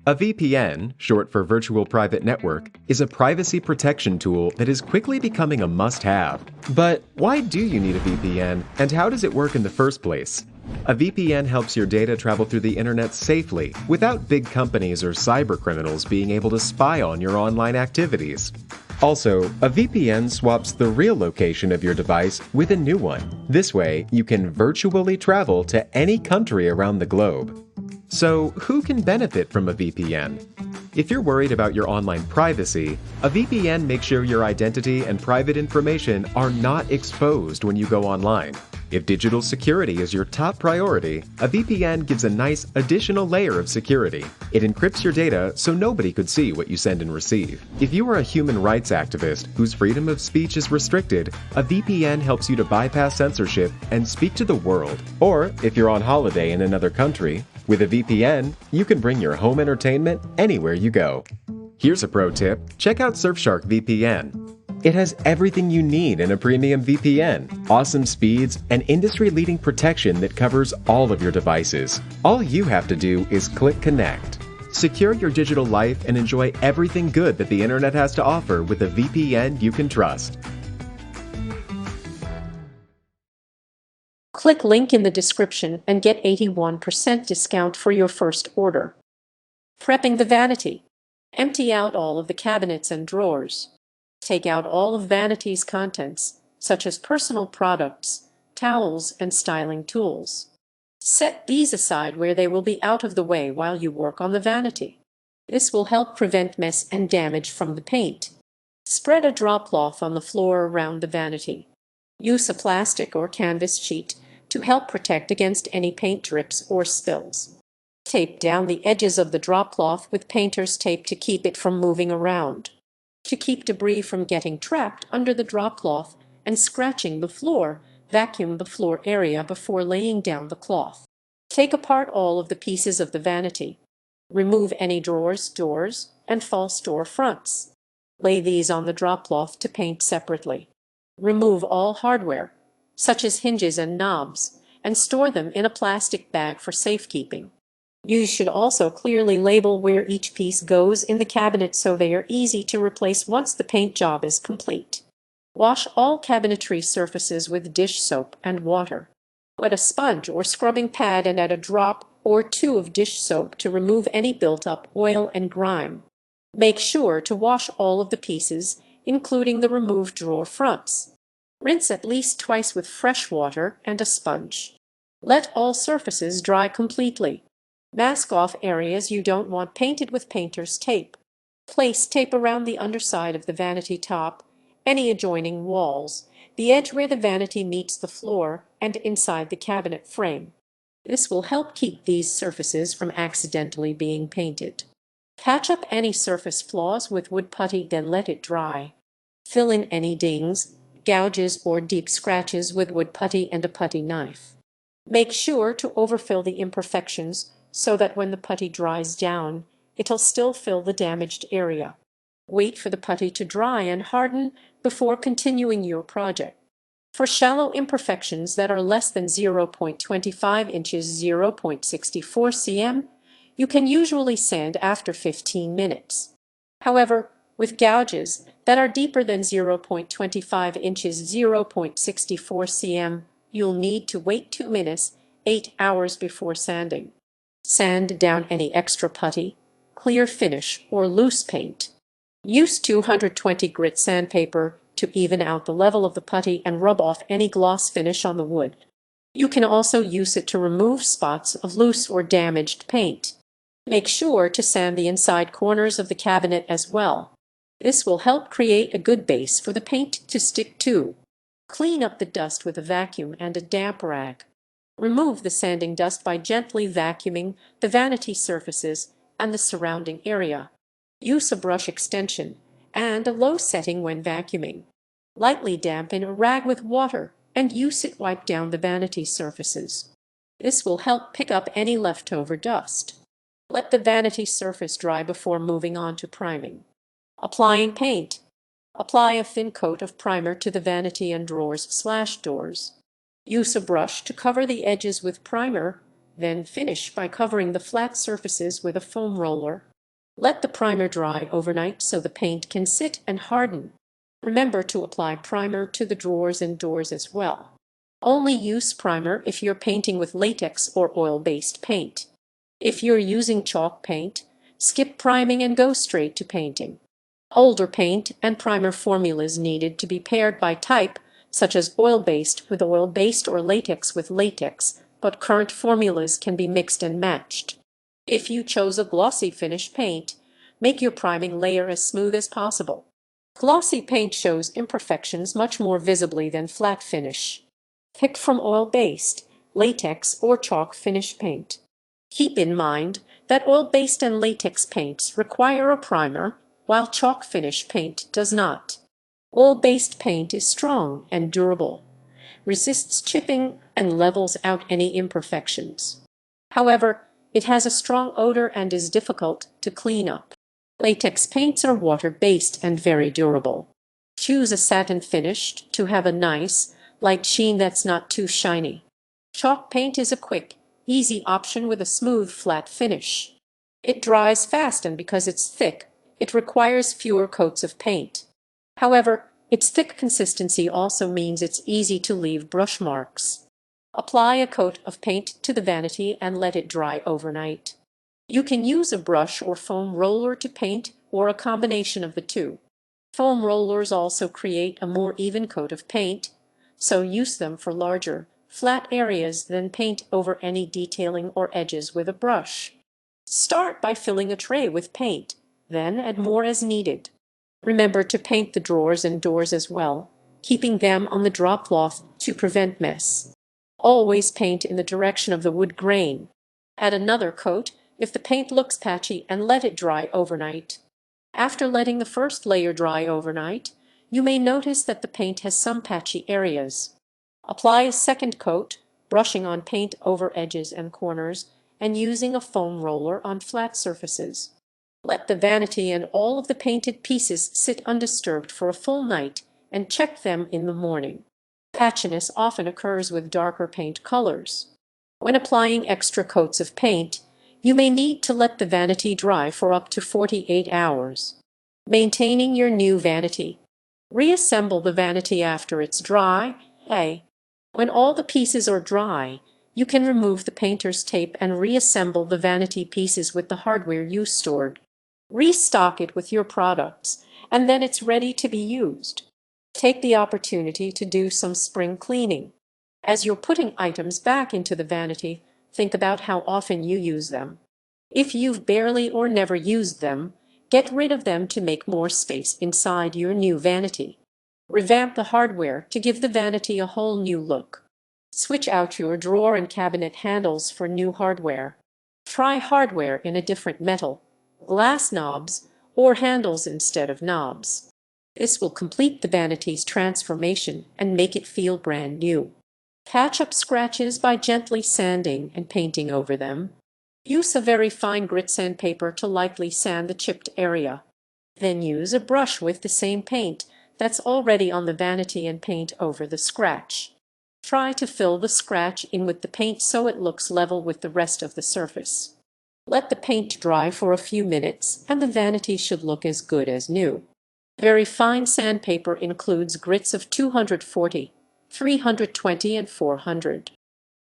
A VPN, short for Virtual Private Network, is a privacy protection tool that is quickly becoming a must-have. But why do you need a VPN, and how does it work in the first place? A VPN helps your data travel through the internet safely, without big companies or cybercriminals being able to spy on your online activities. Also, a VPN swaps the real location of your device with a new one. This way, you can virtually travel to any country around the globe. So, who can benefit from a VPN? If you're worried about your online privacy, a VPN makes sure your identity and private information are not exposed when you go online. If digital security is your top priority, a VPN gives a nice additional layer of security. It encrypts your data so nobody could see what you send and receive. If you are a human rights activist whose freedom of speech is restricted, a VPN helps you to bypass censorship and speak to the world. Or, if you're on holiday in another country, with a VPN, you can bring your home entertainment anywhere you go. Here's a pro tip: check out Surfshark VPN. It has everything you need in a premium VPN, awesome speeds, and industry-leading protection that covers all of your devices. All you have to do is click Connect. Secure your digital life and enjoy everything good that the internet has to offer with a VPN you can trust. Click link in the description and get 81% discount for your first order. Prepping the vanity. Empty out all of the cabinets and drawers. Take out all of vanity's contents, such as personal products, towels, and styling tools. Set these aside where they will be out of the way while you work on the vanity. This will help prevent mess and damage from the paint. Spread a drop cloth on the floor around the vanity. Use a plastic or canvas sheet to help protect against any paint drips or spills. Tape down the edges of the drop cloth with painter's tape to keep it from moving around. To keep debris from getting trapped under the drop cloth and scratching the floor, vacuum the floor area before laying down the cloth. Take apart all of the pieces of the vanity. Remove any drawers, doors, and false door fronts. Lay these on the drop cloth to paint separately. Remove all hardware, such as hinges and knobs, and store them in a plastic bag for safekeeping. You should also clearly label where each piece goes in the cabinet so they are easy to replace once the paint job is complete. Wash all cabinetry surfaces with dish soap and water. Wet a sponge or scrubbing pad and add a drop or two of dish soap to remove any built-up oil and grime. Make sure to wash all of the pieces, including the removed drawer fronts. Rinse at least twice with fresh water and a sponge. Let all surfaces dry completely. Mask off areas you don't want painted with painter's tape. Place tape around the underside of the vanity top, any adjoining walls, the edge where the vanity meets the floor, and inside the cabinet frame. This will help keep these surfaces from accidentally being painted. Patch up any surface flaws with wood putty, then let it dry. Fill in any dings, gouges, or deep scratches with wood putty and a putty knife. Make sure to overfill the imperfections so that when the putty dries down, it'll still fill the damaged area. Wait for the putty to dry and harden before continuing your project. For shallow imperfections that are less than 0.25 inches (0.64 cm), you can usually sand after 15 minutes. However, with gouges that are deeper than 0.25 inches (0.64 cm), you'll need to wait 2 minutes, 8 hours before sanding. Sand down any extra putty, clear finish, or loose paint. Use 220 grit sandpaper to even out the level of the putty and rub off any gloss finish on the wood. You can also use it to remove spots of loose or damaged paint. Make sure to sand the inside corners of the cabinet as well. This will help create a good base for the paint to stick to. Clean up the dust with a vacuum and a damp rag. Remove the sanding dust by gently vacuuming the vanity surfaces and the surrounding area. Use a brush extension and a low setting when vacuuming. Lightly dampen a rag with water and use it to wipe down the vanity surfaces. This will help pick up any leftover dust. Let the vanity surface dry before moving on to priming. Applying paint. Apply a thin coat of primer to the vanity and drawers/doors. Use a brush to cover the edges with primer, then finish by covering the flat surfaces with a foam roller. Let the primer dry overnight so the paint can sit and harden. Remember to apply primer to the drawers and doors as well. Only use primer if you're painting with latex or oil-based paint. If you're using chalk paint, skip priming and go straight to painting. Older paint and primer formulas needed to be paired by type, such as oil-based with oil-based or latex with latex, but current formulas can be mixed and matched. If you chose a glossy finish paint, make your priming layer as smooth as possible. Glossy paint shows imperfections much more visibly than flat finish. Pick from oil-based, latex, or chalk finish paint. Keep in mind that oil-based and latex paints require a primer, while chalk finish paint does not. Oil-based paint is strong and durable, resists chipping, and levels out any imperfections. However, it has a strong odor and is difficult to clean up. Latex paints are water-based and very durable. Choose a satin finish to have a nice, light sheen that's not too shiny. Chalk paint is a quick, easy option with a smooth, flat finish. It dries fast, and because it's thick, it requires fewer coats of paint. However, its thick consistency also means it's easy to leave brush marks. Apply a coat of paint to the vanity and let it dry overnight. You can use a brush or foam roller to paint, or a combination of the two. Foam rollers also create a more even coat of paint, so use them for larger, flat areas than paint over any detailing or edges with a brush. Start by filling a tray with paint, then add more as needed. Remember to paint the drawers and doors as well, keeping them on the drop cloth to prevent mess. Always paint in the direction of the wood grain. Add another coat if the paint looks patchy and let it dry overnight. After letting the first layer dry overnight, you may notice that the paint has some patchy areas. Apply a second coat, brushing on paint over edges and corners, and using a foam roller on flat surfaces. Let the vanity and all of the painted pieces sit undisturbed for a full night and check them in the morning. Patchiness often occurs with darker paint colors. When applying extra coats of paint, you may need to let the vanity dry for up to 48 hours. Maintaining your new vanity. Reassemble the vanity after it's dry. When all the pieces are dry, you can remove the painter's tape and reassemble the vanity pieces with the hardware you stored. Restock it with your products, and then it's ready to be used. Take the opportunity to do some spring cleaning. As you're putting items back into the vanity, think about how often you use them. If you've barely or never used them, get rid of them to make more space inside your new vanity. Revamp the hardware to give the vanity a whole new look. Switch out your drawer and cabinet handles for new hardware. Try hardware in a different metal, glass knobs, or handles instead of knobs. This will complete the vanity's transformation and make it feel brand new. Patch up scratches by gently sanding and painting over them. Use a very fine grit sandpaper to lightly sand the chipped area. Then use a brush with the same paint that's already on the vanity and paint over the scratch. Try to fill the scratch in with the paint so it looks level with the rest of the surface. Let the paint dry for a few minutes and the vanity should look as good as new. Very fine sandpaper includes grits of 240, 320, and 400.